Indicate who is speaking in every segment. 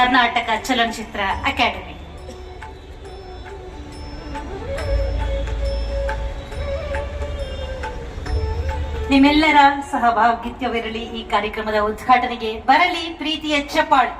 Speaker 1: ಕರ್ನಾಟಕ ಚಲನಚಿತ್ರ ಅಕಾಡೆಮಿ. ನಿಮ್ಮೆಲ್ಲರ ಸಹಭಾಗಿತ್ವವಿರಲಿ. ಈ ಕಾರ್ಯಕ್ರಮದ ಉದ್ಘಾಟನೆಗೆ ಬರಲಿ ಪ್ರೀತಿಯ ಚಪ್ಪಾಳೆ.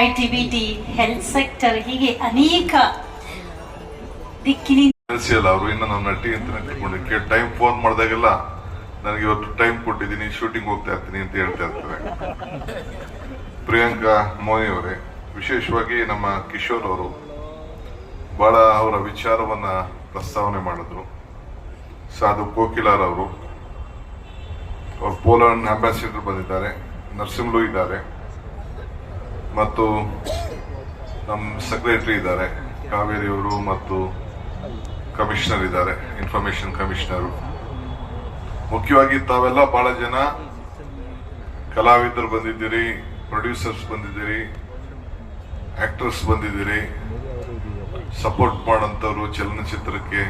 Speaker 1: ITBT, ಹೆಲ್ತ್ ಸೆಕ್ಟರ್, ಹೀಗೆ ಅನೇಕ ದಿಕ್ಕಿನಿಂದ
Speaker 2: ಅವರು ಇನ್ನು ನನ್ನ ನಟಿ ಅಂತ ತಿಳ್ಕೊಂಡಿದ್ದಕ್ಕೆ ಟೈಮ್ ಫೋನ್ ಮಾಡಿದಾಗೆಲ್ಲ ನನಗೆ ಇವತ್ತು ಟೈಮ್ ಕೊಟ್ಟಿದ್ದೀನಿ, ಶೂಟಿಂಗ್ ಹೋಗ್ತಾ ಇರ್ತೀನಿ ಅಂತ ಹೇಳ್ತಾ ಇರ್ತಾರೆ. ಪ್ರಿಯಾಂಕಾ ಮೋನಿ ಅವರೇ, ವಿಶೇಷವಾಗಿ ನಮ್ಮ ಕಿಶೋರ್ ಅವರು ಬಹಳ ಅವರ ವಿಚಾರವನ್ನ ಪ್ರಸ್ತಾವನೆ ಮಾಡಿದ್ರು. ಸಾಧು ಕೋಕಿಲಾರ್ ಅವರು ಪೋಲೆಂಡ್ ಅಂಬಾಸಿಡರ್ ಬಂದಿದ್ದಾರೆ, ನರಸಿಂಹಲು ಇದ್ದಾರೆ, ಮತ್ತು ನಮ್ಮ ಸೆಕ್ರೆಟರಿ ಇದ್ದಾರೆ ಕಾವೇರಿ ಅವರು, ಮತ್ತು ಕಮಿಷನರ್ ಇದ್ದಾರೆ, ಇನ್ಫಾರ್ಮೇಶನ್ ಕಮಿಷನರ್. ಮುಖ್ಯವಾಗಿ ತಾವೆಲ್ಲ ಬಹಳ ಜನ ಕಲಾವಿದರು ಬಂದಿದ್ದೀರಿ, ಪ್ರೊಡ್ಯೂಸರ್ಸ್ ಬಂದಿದ್ದೀರಿ, ಆಕ್ಟರ್ಸ್ ಬಂದಿದ್ದೀರಿ, ಸಪೋರ್ಟ್ ಮಾಡೋಂಥವ್ರು ಚಲನಚಿತ್ರಕ್ಕೆ.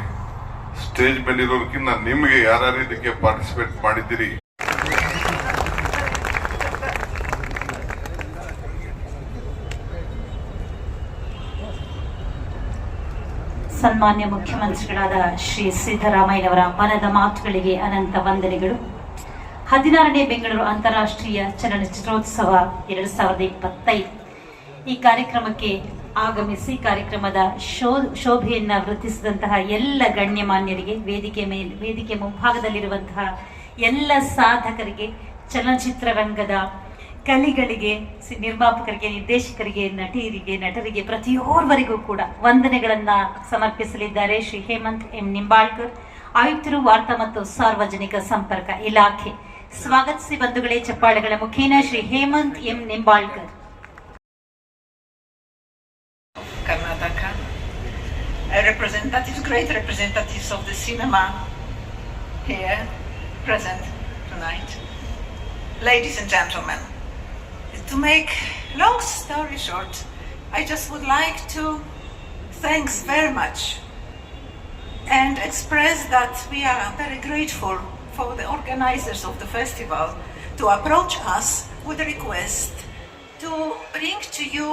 Speaker 2: ಸ್ಟೇಜ್ ಮೇಲೆ ಇರೋದಕ್ಕಿಂತ ನಿಮಗೆ ಯಾರ್ಯಾರು ಇದಕ್ಕೆ ಪಾರ್ಟಿಸಿಪೇಟ್ ಮಾಡಿದ್ದೀರಿ,
Speaker 1: ಸನ್ಮಾನ್ಯ ಮುಖ್ಯಮಂತ್ರಿಗಳಾದ ಶ್ರೀ ಸಿದ್ದರಾಮಯ್ಯನವರ ಮನದ ಮಾತುಗಳಿಗೆ ಅನಂತ ವಂದನೆಗಳು. 16ನೇ ಬೆಂಗಳೂರು ಅಂತಾರಾಷ್ಟ್ರೀಯ ಚಲನಚಿತ್ರೋತ್ಸವ 2025 ಈ ಕಾರ್ಯಕ್ರಮಕ್ಕೆ ಆಗಮಿಸಿ ಕಾರ್ಯಕ್ರಮದ ಶೋಭೆಯನ್ನ ವೃದ್ಧಿಸಿದಂತಹ ಎಲ್ಲ ಗಣ್ಯಮಾನ್ಯರಿಗೆ, ವೇದಿಕೆ ಮುಂಭಾಗದಲ್ಲಿರುವಂತಹ ಎಲ್ಲ ಸಾಧಕರಿಗೆ, ಚಲನಚಿತ್ರರಂಗದ ಕಲಿಗಳಿಗೆ, ನಿರ್ಮಾಪಕರಿಗೆ, ನಿರ್ದೇಶಕರಿಗೆ, ನಟರಿಗೆ ಪ್ರತಿಯೋರ್ವರಿಗೂ ಕೂಡ ವಂದನೆಗಳನ್ನ ಸಮರ್ಪಿಸಲಿದ್ದಾರೆ ಶ್ರೀ ಹೇಮಂತ್ ಎಂ ನಿಂಬಾಳ್ಕರ್, ಆಯುಕ್ತರು, ವಾರ್ತಾ ಮತ್ತು ಸಾರ್ವಜನಿಕ ಸಂಪರ್ಕ ಇಲಾಖೆ. ಸ್ವಾಗತಿಸಿ ಬಂಧುಗಳೇ, ಚಪ್ಪಾಳೆಗಳ ಮುಖೇನ Shri Hemant M Nimbalkar.
Speaker 3: Karnataka, great representatives of the cinema here present tonight, ladies and gentlemen. To make long story short, I just would like to thanks very much and express that we are very grateful for the organizers of the festival to approach us with a request to bring to you